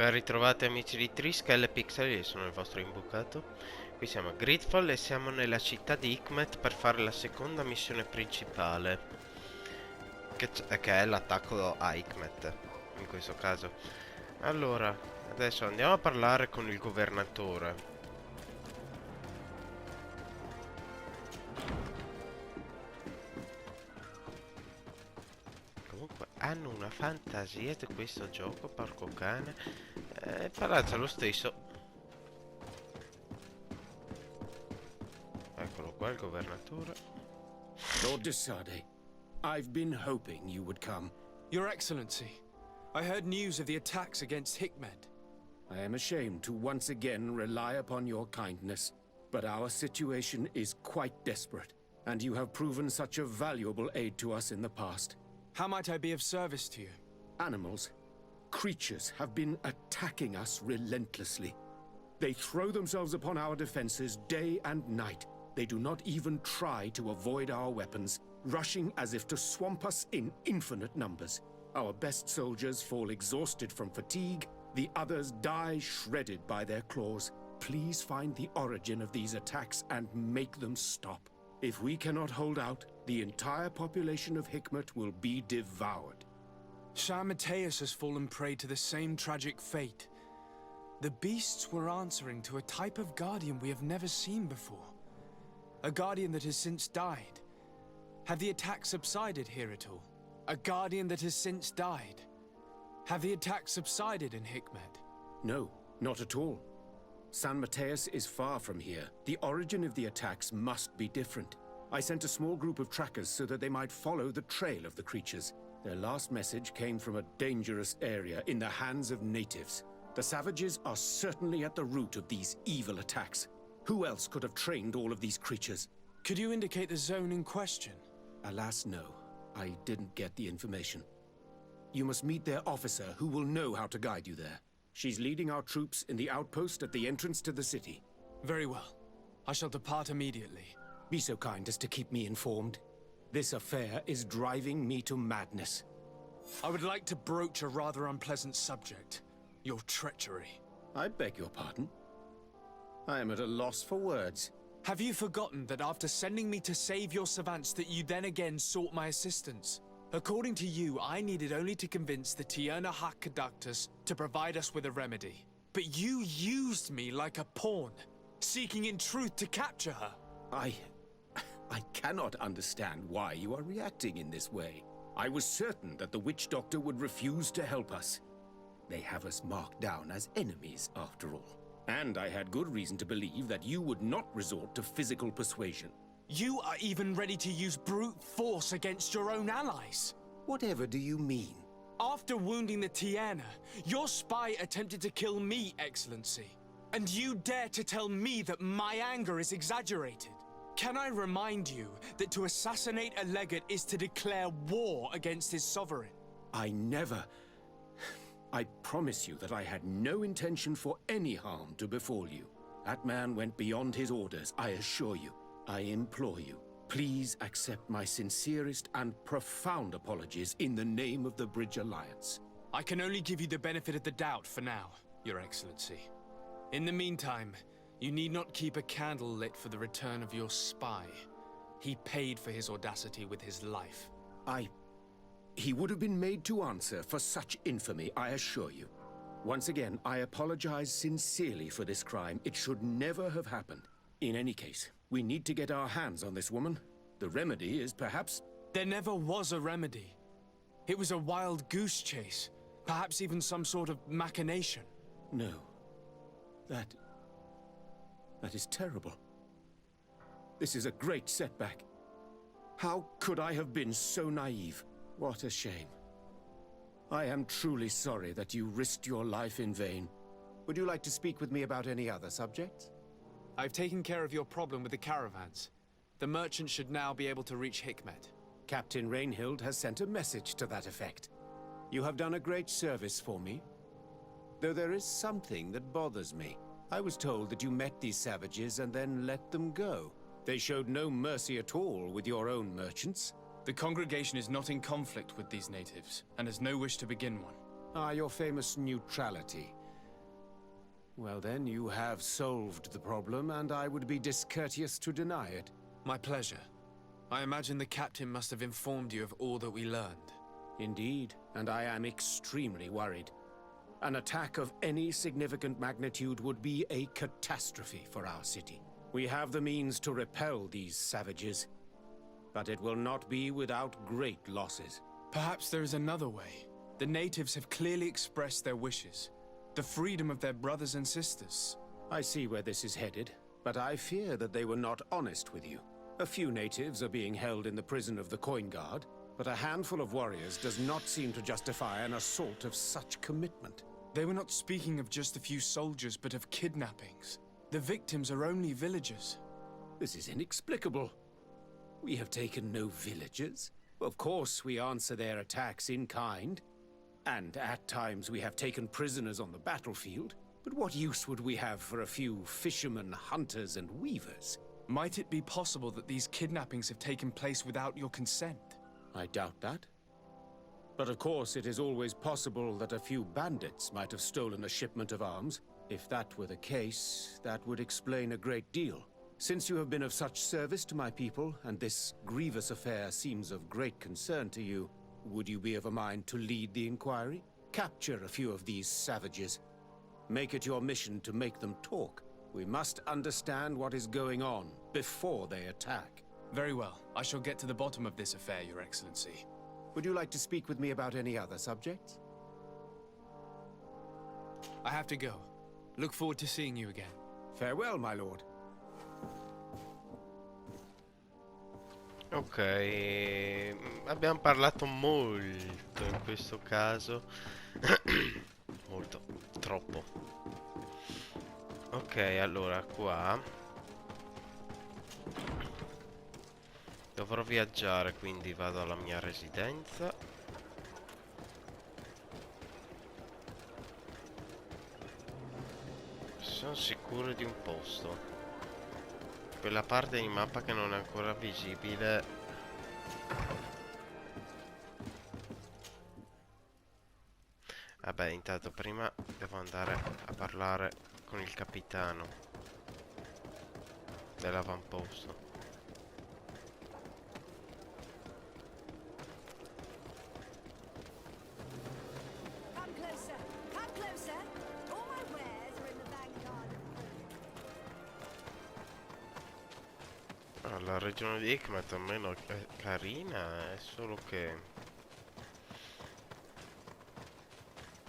Ben ritrovati amici di Trisk, Pixel, io sono il vostro imbucato. Qui siamo a GreedFall e siamo nella città di HIKMET per fare la seconda missione principale, che è l'attacco a HIKMET, in questo caso. Allora, adesso andiamo a parlare con il governatore. Hanno una fantasia di questo gioco, porco cane. Palazzo lo stesso. Eccolo qua il governatore. Lord Desade, I've been hoping you would come. Your Excellency, I heard news of the attacks against HIKMET. I am ashamed to once again rely upon your kindness, but our situation is quite desperate, and you have proven such a valuable aid to us in the past. How might I be of service to you? Animals, creatures have been attacking us relentlessly. They throw themselves upon our defenses day and night. They do not even try to avoid our weapons, rushing as if to swamp us in infinite numbers. Our best soldiers fall exhausted from fatigue, the others die shredded by their claws. Please find the origin of these attacks and make them stop. If we cannot hold out, the entire population of HIKMET will be devoured. Mateus has fallen prey to the same tragic fate. The beasts were answering to a type of guardian we have never seen before. A guardian that has since died. Have the attacks subsided here at all? A guardian that has since died. Have the attacks subsided in HIKMET? No, not at all. San Mateus is far from here. The origin of the attacks must be different. I sent a small group of trackers so that they might follow the trail of the creatures. Their last message came from a dangerous area in the hands of natives. The savages are certainly at the root of these evil attacks. Who else could have trained all of these creatures? Could you indicate the zone in question? Alas, no. I didn't get the information. You must meet their officer, who will know how to guide you there. She's leading our troops in the outpost at the entrance to the city. Very well. I shall depart immediately. Be so kind as to keep me informed. This affair is driving me to madness. I would like to broach a rather unpleasant subject. Your treachery. I beg your pardon? I am at a loss for words. Have you forgotten that after sending me to save your savants that you then again sought my assistance? According to you, I needed only to convince the Tierna conductors to provide us with a remedy. But you used me like a pawn, seeking in truth to capture her. I cannot understand why you are reacting in this way. I was certain that the witch doctor would refuse to help us. They have us marked down as enemies, after all. And I had good reason to believe that you would not resort to physical persuasion. You are even ready to use brute force against your own allies. Whatever do you mean? After wounding the Tierna, your spy attempted to kill me, Excellency. And you dare to tell me that my anger is exaggerated? Can I remind you that to assassinate a legate is to declare war against his sovereign? I promise you that I had no intention for any harm to befall you. That man went beyond his orders, I assure you. I implore you, please accept my sincerest and profound apologies in the name of the Bridge Alliance. I can only give you the benefit of the doubt for now, Your Excellency. In the meantime, you need not keep a candle lit for the return of your spy. He paid for his audacity with his life. He would have been made to answer for such infamy, I assure you. Once again, I apologize sincerely for this crime. It should never have happened. In any case, we need to get our hands on this woman. The remedy is perhaps... There never was a remedy. It was a wild goose chase. Perhaps even some sort of machination. No. That is terrible. This is a great setback. How could I have been so naive? What a shame. I am truly sorry that you risked your life in vain. Would you like to speak with me about any other subjects? I've taken care of your problem with the caravans. The merchant should now be able to reach HIKMET. Captain Rainhild has sent a message to that effect. You have done a great service for me. Though there is something that bothers me. I was told that you met these savages and then let them go. They showed no mercy at all with your own merchants. The congregation is not in conflict with these natives, and has no wish to begin one. Your famous neutrality. Well then, you have solved the problem, and I would be discourteous to deny it. My pleasure. I imagine the captain must have informed you of all that we learned. Indeed, and I am extremely worried. An attack of any significant magnitude would be a catastrophe for our city. We have the means to repel these savages, but it will not be without great losses. Perhaps there is another way. The natives have clearly expressed their wishes. The freedom of their brothers and sisters. I see where this is headed, but I fear that they were not honest with you. A few natives are being held in the prison of the Coin Guard, but a handful of warriors does not seem to justify an assault of such commitment. They were not speaking of just a few soldiers, but of kidnappings. The victims are only villagers. This is inexplicable. We have taken no villagers. Of course, we answer their attacks in kind. And at times we have taken prisoners on the battlefield. But what use would we have for a few fishermen, hunters, and weavers? Might it be possible that these kidnappings have taken place without your consent? I doubt that. But of course, it is always possible that a few bandits might have stolen a shipment of arms. If that were the case, that would explain a great deal. Since you have been of such service to my people, and this grievous affair seems of great concern to you, would you be of a mind to lead the inquiry? Capture a few of these savages. Make it your mission to make them talk. We must understand what is going on before they attack. Very well. I shall get to the bottom of this affair, Your Excellency. Would you like to speak with me about any other subjects? I have to go. Look forward to seeing you again. Farewell, my lord. Ok, abbiamo parlato molto in questo caso. Molto, troppo. Ok, allora qua dovrò viaggiare, quindi vado alla mia residenza. Sono sicuro di un posto. Quella parte di mappa che non è ancora visibile. Vabbè, intanto prima devo andare a parlare con il capitano dell'avamposto. La regione di HIKMET almeno è carina, è solo che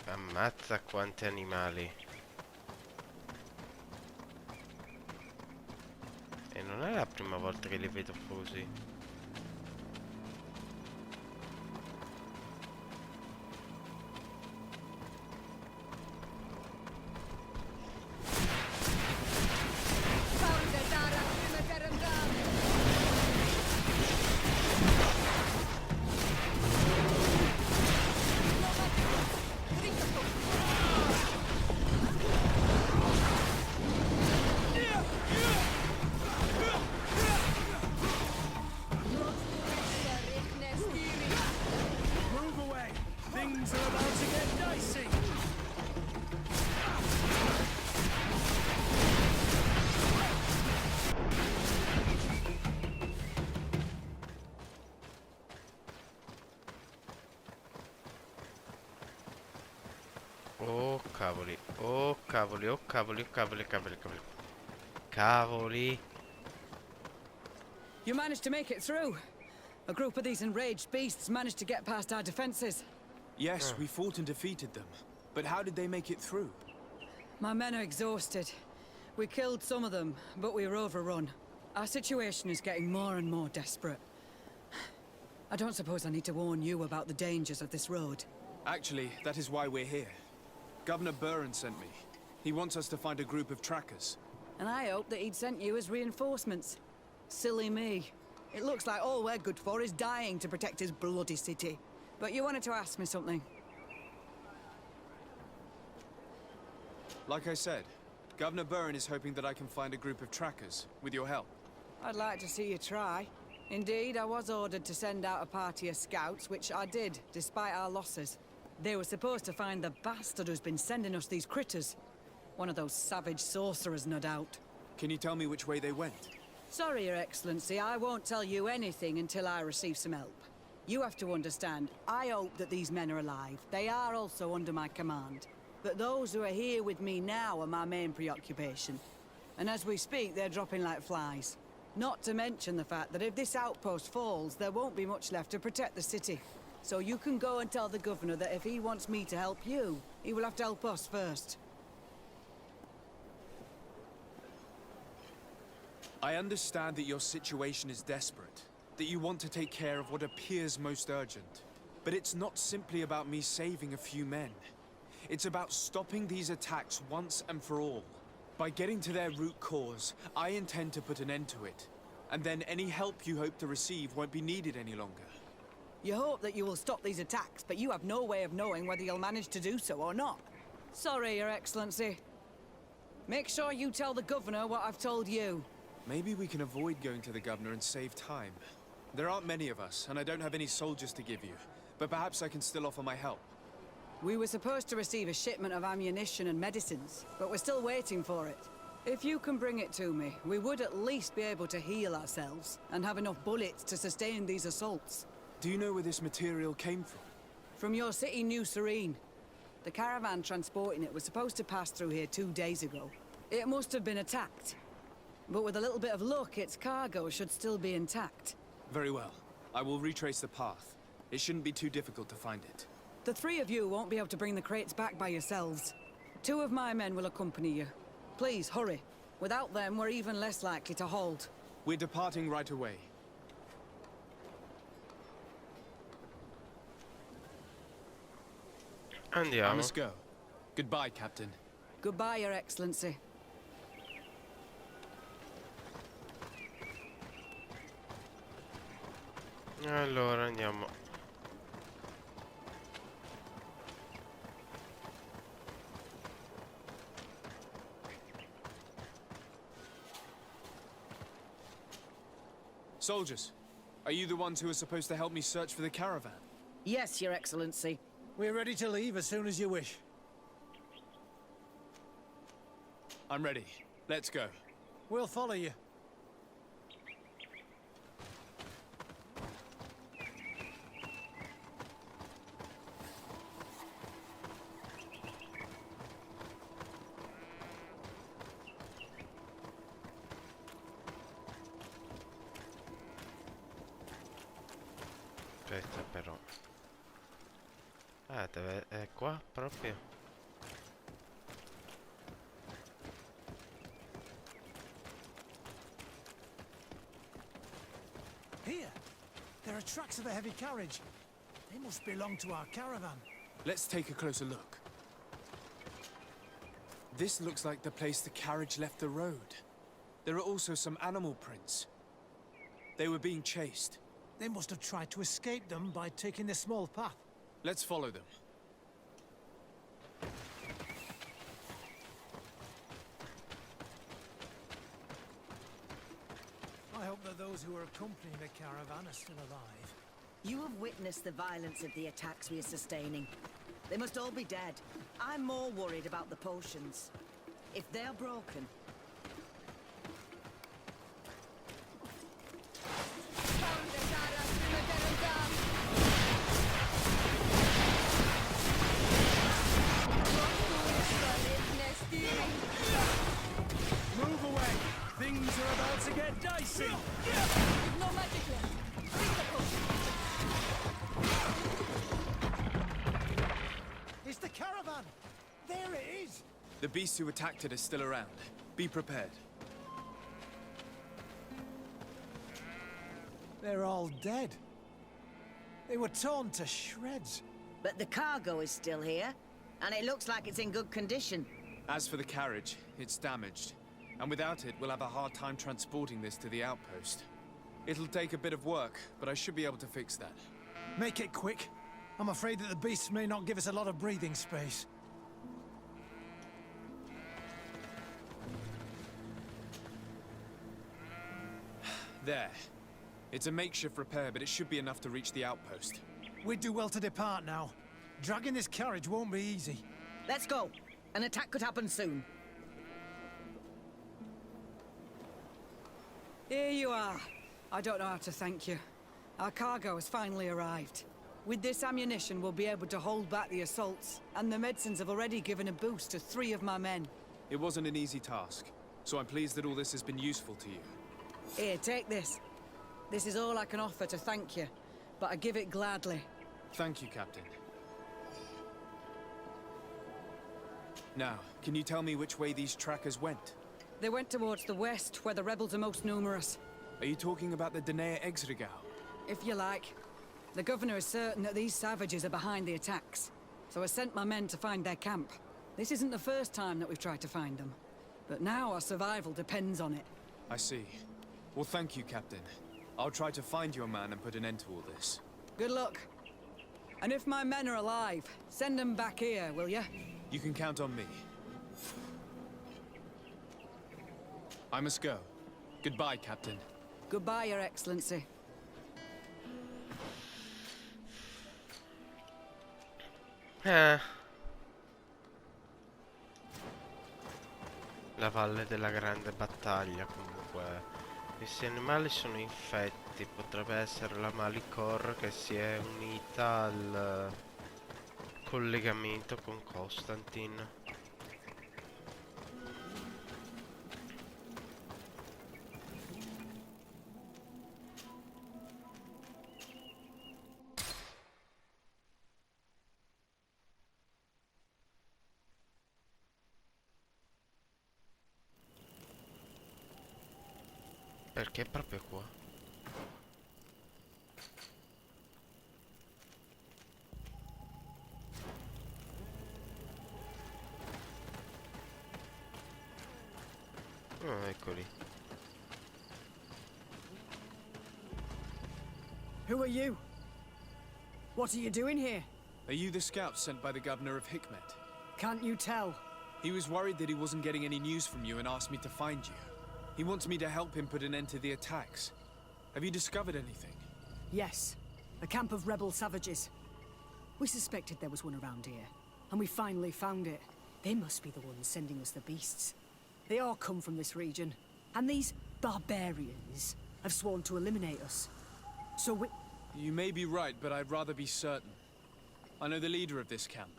ammazza quanti animali. E non è la prima volta che li vedo così. Oh cavoli, oh cavoli, oh cavoli, oh cavoli, cavoli, cavoli. Cavoli. You managed to make it through. A group of these enraged beasts managed to get past our defenses. Yes, we fought and defeated them. But how did they make it through? My men are exhausted. We killed some of them, but we were overrun. Our situation is getting more and more desperate. I don't suppose I need to warn you about the dangers of this road. Actually, that is why we're here. Governor Burren sent me. He wants us to find a group of trackers. And I hope that he'd sent you as reinforcements. Silly me. It looks like all we're good for is dying to protect his bloody city. But you wanted to ask me something. Like I said, Governor Burren is hoping that I can find a group of trackers, with your help. I'd like to see you try. Indeed, I was ordered to send out a party of scouts, which I did, despite our losses. They were supposed to find the bastard who's been sending us these critters. One of those savage sorcerers, no doubt. Can you tell me which way they went? Sorry, Your Excellency, I won't tell you anything until I receive some help. You have to understand, I hope that these men are alive. They are also under my command. But those who are here with me now are my main preoccupation. And as we speak, they're dropping like flies. Not to mention the fact that if this outpost falls, there won't be much left to protect the city. So you can go and tell the governor that if he wants me to help you, he will have to help us first. I understand that your situation is desperate, that you want to take care of what appears most urgent. But it's not simply about me saving a few men. It's about stopping these attacks once and for all. By getting to their root cause, I intend to put an end to it. And then any help you hope to receive won't be needed any longer. You hope that you will stop these attacks, but you have no way of knowing whether you'll manage to do so or not. Sorry, Your Excellency. Make sure you tell the governor what I've told you. Maybe we can avoid going to the governor and save time. There aren't many of us, and I don't have any soldiers to give you. But perhaps I can still offer my help. We were supposed to receive a shipment of ammunition and medicines, but we're still waiting for it. If you can bring it to me, we would at least be able to heal ourselves and have enough bullets to sustain these assaults. Do you know where this material came from? From your city, New Serene. The caravan transporting it was supposed to pass through here 2 days ago. It must have been attacked. But with a little bit of luck, its cargo should still be intact. Very well. I will retrace the path. It shouldn't be too difficult to find it. The 3 of you won't be able to bring the crates back by yourselves. 2 of my men will accompany you. Please, hurry. Without them, we're even less likely to hold. We're departing right away. I Andiamo. must go. Goodbye, Captain. Goodbye, Your Excellency. Allora andiamo. Soldiers, are you the ones who are supposed to help me search for the caravan? Yes, Your Excellency. We're ready to leave as soon as you wish. I'm ready. Let's go. We'll follow you. Aspetta però. È qua proprio. Here! There are tracks of a heavy carriage. They must belong to our caravan. Let's take a closer look. This looks like the place the carriage left the road. There are also some animal prints. They were being chased. They must have tried to escape them by taking the small path. Let's follow them. I hope that those who are accompanying the caravan are still alive. You have witnessed the violence of the attacks we are sustaining. They must all be dead. I'm more worried about the potions. If they're broken... Move away! Things are about to get dicey! No magic left. Bring the potion. It's the caravan! There it is! The beasts who attacked it are still around. Be prepared. They're all dead. They were torn to shreds. But the cargo is still here, and it looks like it's in good condition. As for the carriage, it's damaged. And without it, we'll have a hard time transporting this to the outpost. It'll take a bit of work, but I should be able to fix that. Make it quick. I'm afraid that the beasts may not give us a lot of breathing space. There. It's a makeshift repair, but it should be enough to reach the outpost. We'd do well to depart now. Dragging this carriage won't be easy. Let's go. An attack could happen soon. Here you are. I don't know how to thank you. Our cargo has finally arrived. With this ammunition, we'll be able to hold back the assaults, and the medicines have already given a boost to 3 of my men. It wasn't an easy task, so I'm pleased that all this has been useful to you. Here, take this. This is all I can offer to thank you, but I give it gladly. Thank you, Captain. Now, can you tell me which way these trackers went? They went towards the west, where the rebels are most numerous. Are you talking about the Denea Exregau? If you like. The governor is certain that these savages are behind the attacks, so I sent my men to find their camp. This isn't the first time that we've tried to find them, but now our survival depends on it. I see. Well, thank you, Captain. I'll try to find your man and put an end to all this. Good luck. And if my men are alive, send them back here, will you? You can count on me. I must go. Goodbye, Captain. Goodbye, Your Excellency. La valle della grande battaglia, comunque. Questi animali sono infetti. Potrebbe essere la Malicor che si è unita al collegamento con Constantine. Perché proprio qua? Oh, eccoli. Who are you? What are you doing here? Are you the scout sent by the governor of HIKMET? Can't you tell? He was worried that he wasn't getting any news from you and asked me to find you. He wants me to help him put an end to the attacks. Have you discovered anything? Yes. A camp of rebel savages. We suspected there was one around here, and we finally found it. They must be the ones sending us the beasts. They all come from this region, and these barbarians have sworn to eliminate us. So we... You may be right, but I'd rather be certain. I know the leader of this camp.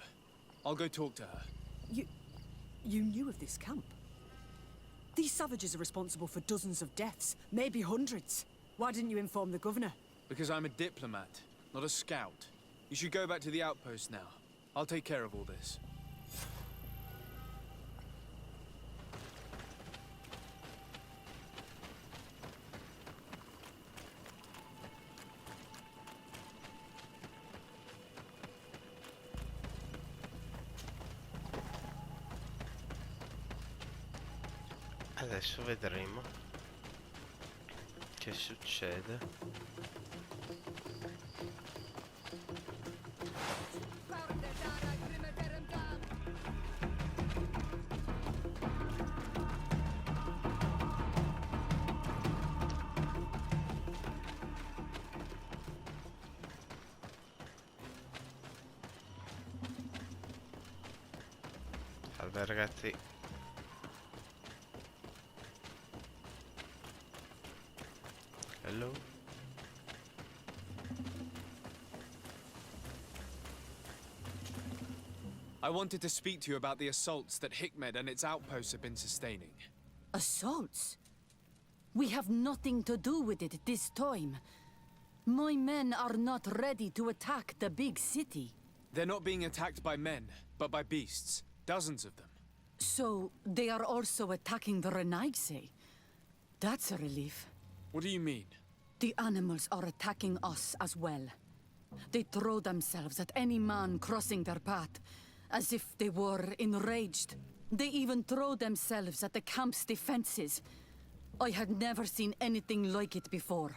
I'll go talk to her. You knew of this camp? These savages are responsible for dozens of deaths, maybe hundreds. Why didn't you inform the governor? Because I'm a diplomat, not a scout. You should go back to the outpost now. I'll take care of all this. Adesso vedremo che succede. Salve ragazzi. Hello. I wanted to speak to you about the assaults that HIKMET and its outposts have been sustaining. Assaults? We have nothing to do with it this time. My men are not ready to attack the big city. They're not being attacked by men, but by beasts. Dozens of them. So, they are also attacking the Renaigse. That's a relief. What do you mean? The animals are attacking us as well. They throw themselves at any man crossing their path, as if they were enraged. They even throw themselves at the camp's defenses. I had never seen anything like it before.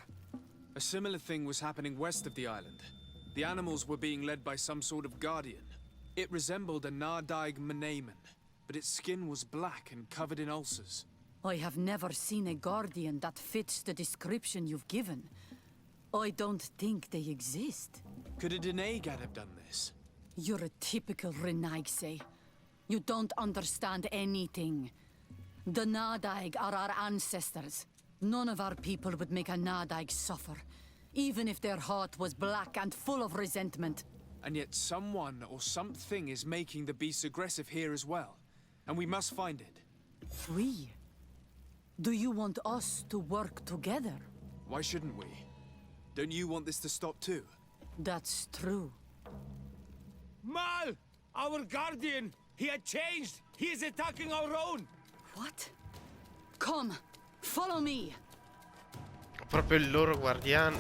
A similar thing was happening west of the island. The animals were being led by some sort of guardian. It resembled a Nardaig Menamen, but its skin was black and covered in ulcers. I have never seen a guardian that fits the description you've given. I don't think they exist. Could a Denegad have done this? You're a typical Renaigse. You don't understand anything. The Nardaig are our ancestors. None of our people would make a Nadaig suffer, even if their heart was black and full of resentment. And yet someone or something is making the beasts aggressive here as well. And we must find it. We? Do you want us to work together? Why shouldn't we? Don't you want this to stop too? That's true. Mal! Our guardian! He had changed! He is attacking our own! What? Come, follow me. Proprio il loro guardiano.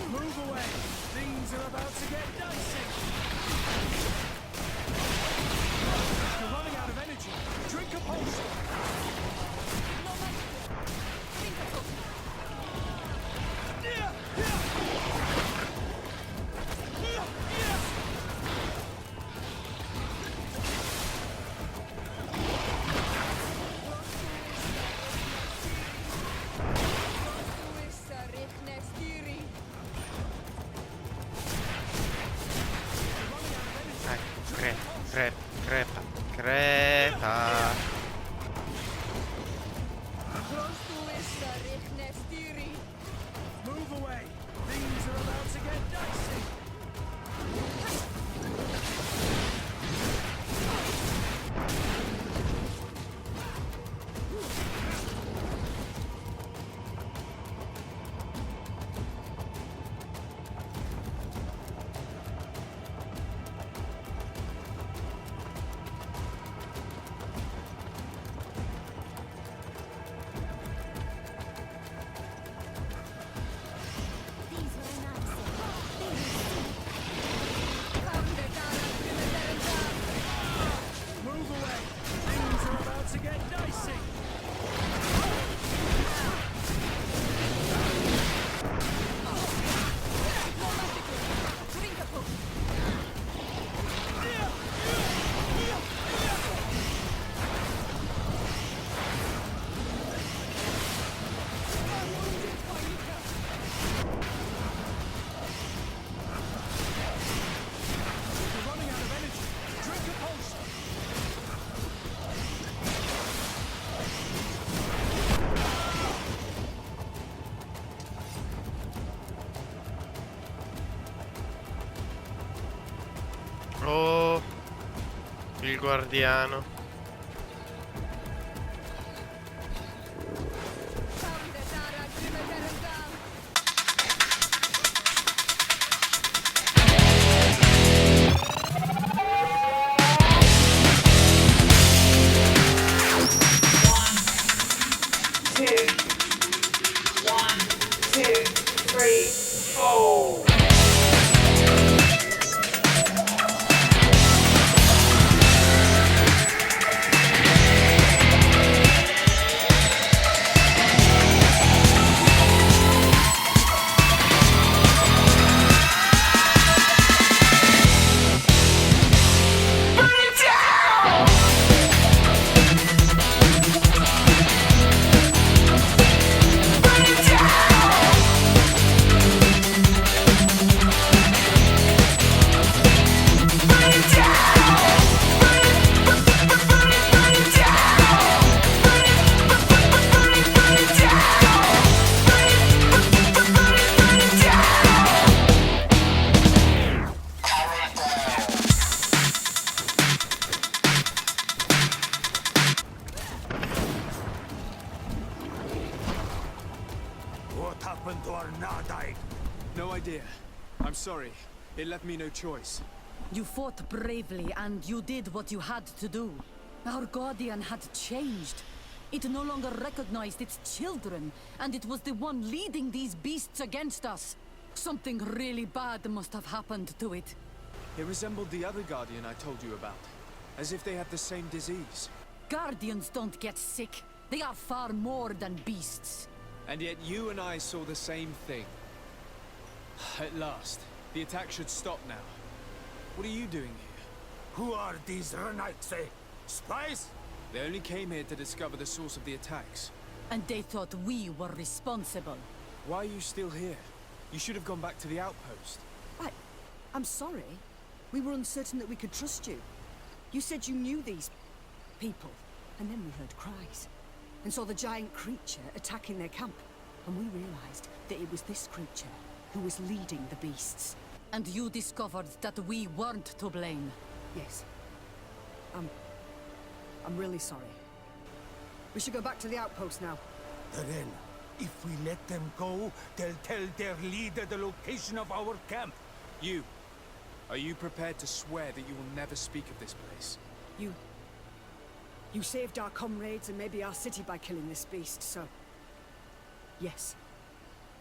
Move away! Things are about to get dicey! You're running out of energy. Drink a potion! Crepa. Move away! Things are about to get dicey! Move away! Things are about to get dicey! You're running out of energy. Drink a potion! Oh, il guardiano. What happened to our Nadaig? No idea. I'm sorry. It left me no choice. You fought bravely and you did what you had to do. Our guardian had changed. It no longer recognized its children, and it was the one leading these beasts against us. Something really bad must have happened to it. It resembled the other guardian I told you about. As if they had the same disease. Guardians don't get sick. They are far more than beasts. And yet you and I saw the same thing. At last, The attack should stop now. What are you doing here? Who are these Renites? Spies? They only came here to discover the source of the attacks. And they thought we were responsible. Why are you still here? You should have gone back to the outpost. I'm sorry. We were uncertain that we could trust you. You said you knew these people, and then we heard cries, and saw the giant creature attacking their camp. And we realized that it was this creature who was leading the beasts. And you discovered that we weren't to blame. Yes. I'm really sorry. We should go back to the outpost now. Then, if we let them go, they'll tell their leader the location of our camp. You. Are you prepared to swear that you will never speak of this place? You saved our comrades and maybe our city by killing this beast, so... Yes.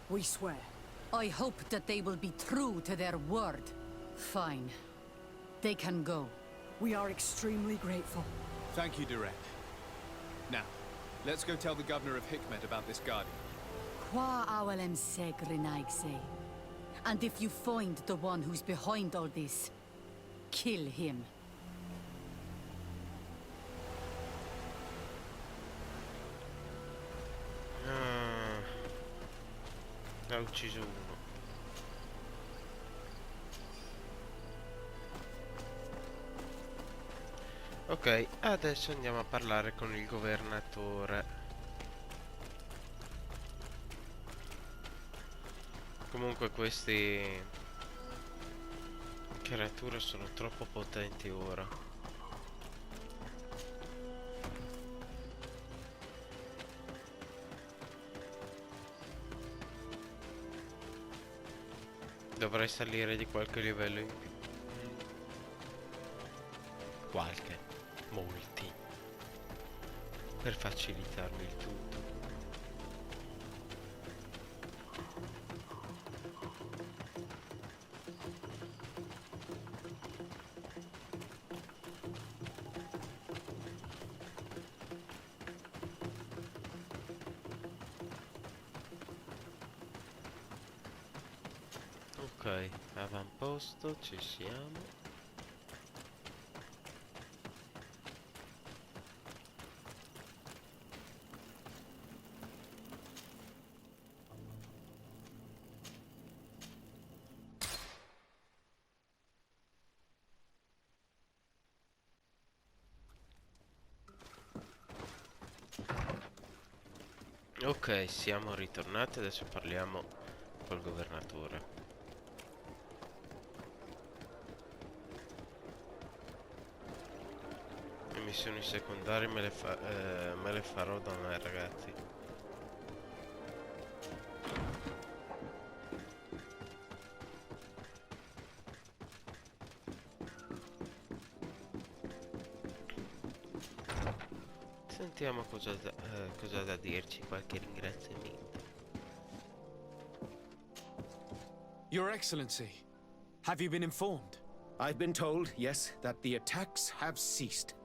We swear. I hope that they will be true to their word. Fine. They can go. We are extremely grateful. Thank you, Durand. Now, let's go tell the governor of HIKMET about this guardian. Qua awalem segrenaigse. And if you find the one who's behind all this, kill him. Ha ucciso uno. Ok, adesso andiamo a parlare con il governatore. Comunque queste creature sono troppo potenti ora. Dovrei salire di qualche livello in più. Qualche. Molti. Per facilitarmi il tutto. Ok, avamposto, ci siamo. Ok, siamo ritornati, adesso parliamo col governatore. Le missioni secondarie me le farò da me, ragazzi. Sentiamo cosa ha da dirci, qualche ringraziamento. Your Excellency, have you been informed? I've been told, yes, that the attacks have ceased.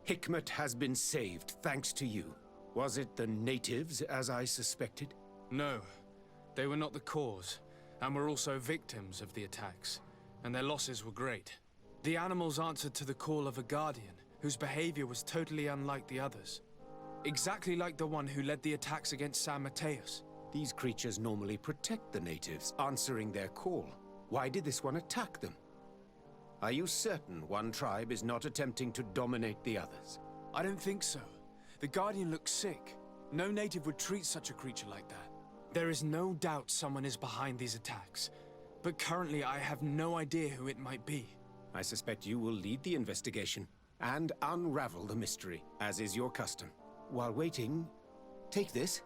HIKMET has been saved, thanks to you. Was it the natives, as I suspected? No, they were not the cause, and were also victims of the attacks, and their losses were great. The animals answered to the call of a guardian, whose behavior was totally unlike the others. Exactly like the one who led the attacks against San Mateus. These creatures normally protect the natives, answering their call. Why did this one attack them? Are you certain one tribe is not attempting to dominate the others? I don't think so. The Guardian looks sick. No native would treat such a creature like that. There is no doubt someone is behind these attacks, but currently I have no idea who it might be. I suspect you will lead the investigation and unravel the mystery, as is your custom. While waiting, take this.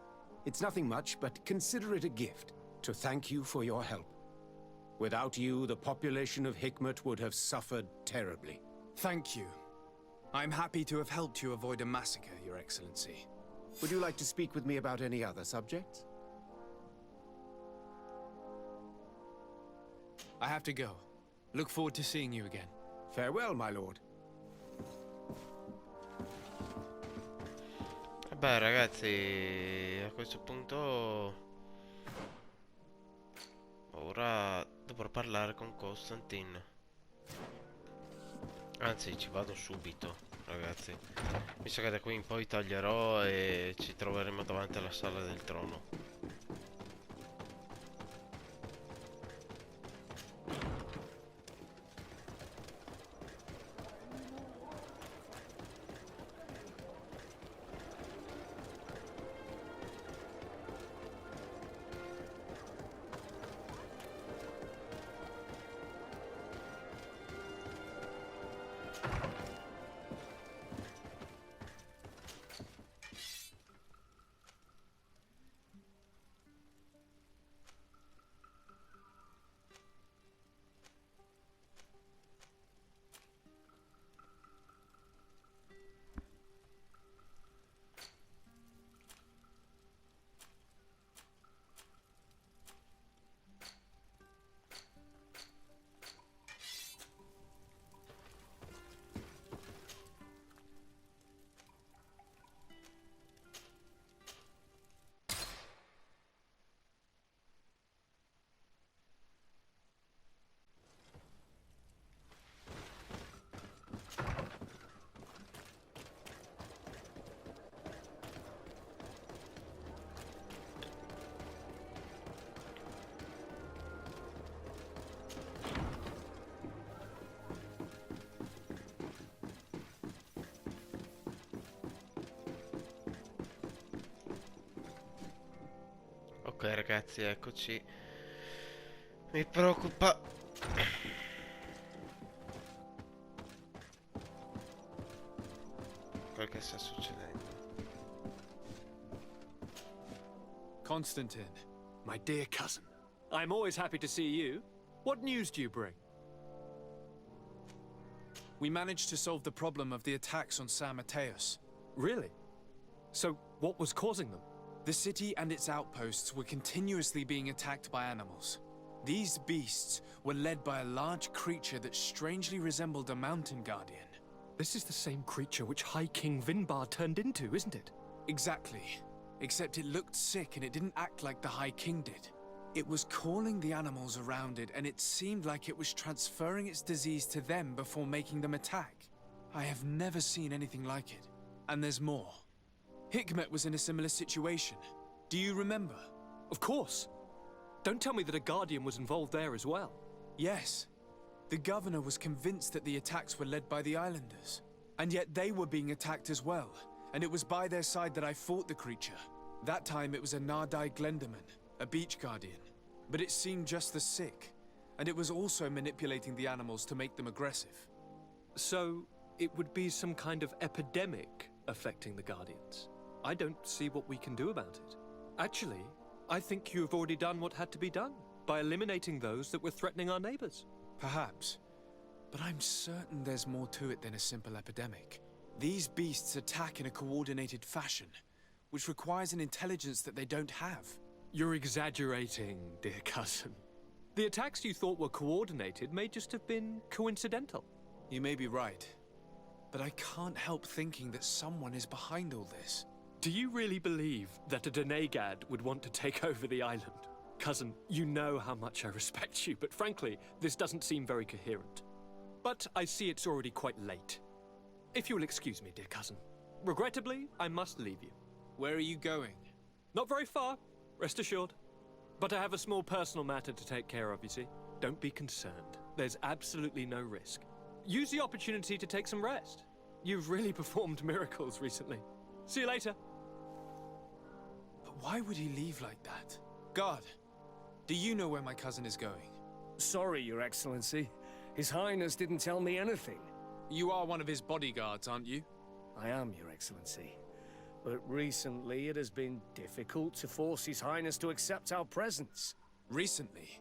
It's nothing much, but consider it a gift to thank you for your help. Without you, the population of HIKMET would have suffered terribly. Thank you. I'm happy to have helped you avoid a massacre, Your Excellency. Would you like to speak with me about any other subjects? I have to go. Look forward to seeing you again. Farewell, my lord. Vabbè ragazzi, a questo punto ora dovrò parlare con Constantine. Anzi, ci vado subito, ragazzi. Mi sa che da qui in poi taglierò e ci troveremo davanti alla sala del trono. Ok ragazzi, eccoci. Mi preoccupa quel che sta succedendo. Constantine, My dear cousin, I'm always happy to see you. What news do you bring? we managed to solve the problem of the attacks on San Mateus. Really? So, what was causing them? The city and its outposts were continuously being attacked by animals. These beasts were led by a large creature that strangely resembled a mountain guardian. This is the same creature which High King Vinbar turned into, isn't it? Exactly. Except it looked sick and it didn't act like the High King did. It was calling the animals around it, and it seemed like it was transferring its disease to them before making them attack. I have never seen anything like it. And there's more. HIKMET was in a similar situation. Do you remember? Of course. Don't tell me that a Guardian was involved there as well. Yes. The governor was convinced that the attacks were led by the islanders. And yet they were being attacked as well. And it was by their side that I fought the creature. That time it was a Nardai Glenderman, a beach guardian. But it seemed just as sick. And it was also manipulating the animals to make them aggressive. So, it would be some kind of epidemic affecting the Guardians. I don't see what we can do about it. Actually, I think you have already done what had to be done, by eliminating those that were threatening our neighbors. Perhaps. But I'm certain there's more to it than a simple epidemic. These beasts attack in a coordinated fashion, which requires an intelligence that they don't have. You're exaggerating, dear cousin. The attacks you thought were coordinated may just have been coincidental. You may be right. But I can't help thinking that someone is behind all this. Do you really believe that a Denegad would want to take over the island? Cousin, you know how much I respect you, but frankly, this doesn't seem very coherent. But I see it's already quite late. If you'll excuse me, dear cousin. Regrettably, I must leave you. Where are you going? Not very far, rest assured. But I have a small personal matter to take care of, you see. Don't be concerned. There's absolutely no risk. Use the opportunity to take some rest. You've really performed miracles recently. See you later. But why would he leave like that? Guard, do you know where my cousin is going? Sorry, Your Excellency. His Highness didn't tell me anything. You are one of his bodyguards, aren't you? I am, Your Excellency. But recently it has been difficult to force His Highness to accept our presence. Recently?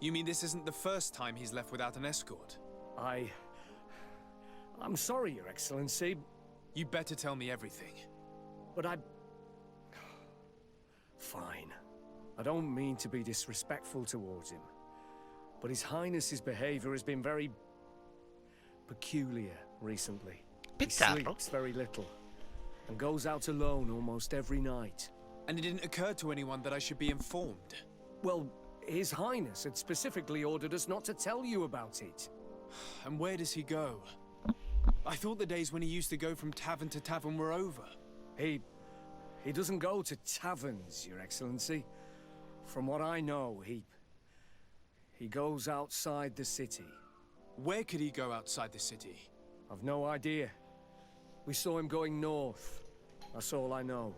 You mean this isn't the first time he's left without an escort? I'm sorry, Your Excellency. You better tell me everything. But Fine. I don't mean to be disrespectful towards him. But His Highness's behavior has been very peculiar recently. He sleeps very little and goes out alone almost every night. And it didn't occur to anyone that I should be informed? Well, His Highness had specifically ordered us not to tell you about it. And where does he go? I thought the days when he used to go from tavern to tavern were over. He doesn't go to taverns, Your Excellency. From what I know, he goes outside the city. Where could he go outside the city? I've no idea. We saw him going north. That's all I know.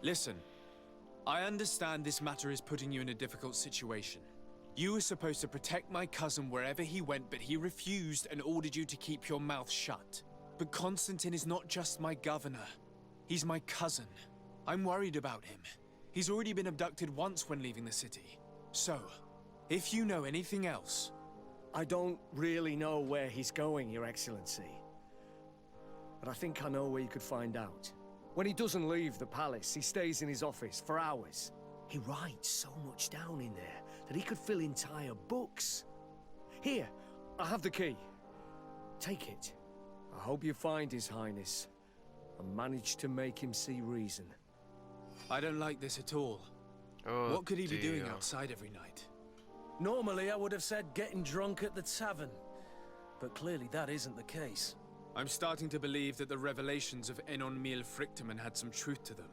Listen, I understand this matter is putting you in a difficult situation. You were supposed to protect my cousin wherever he went, but he refused and ordered you to keep your mouth shut. But Constantine is not just my governor. He's my cousin. I'm worried about him. He's already been abducted once when leaving the city. So, if you know anything else... I don't really know where he's going, Your Excellency. But I think I know where you could find out. When he doesn't leave the palace, he stays in his office for hours. He writes so much down in there that he could fill entire books. Here, I have the key. Take it. I hope you find His Highness and manage to make him see reason. I don't like this at all. Oh, what could he be doing outside every night? Normally I would have said getting drunk at the tavern, but clearly that isn't the case. I'm starting to believe that the revelations of Enon Mil Frictamen had some truth to them.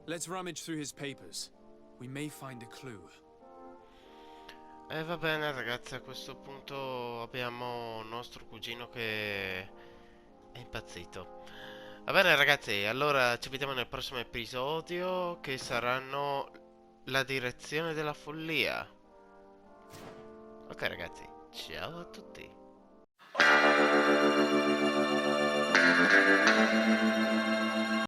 Let's rummage through his papers. We may find a clue. Va bene ragazzi, a questo punto abbiamo nostro cugino che è impazzito. Va bene ragazzi, allora ci vediamo nel prossimo episodio, che saranno la direzione della follia. Ok ragazzi, ciao a tutti.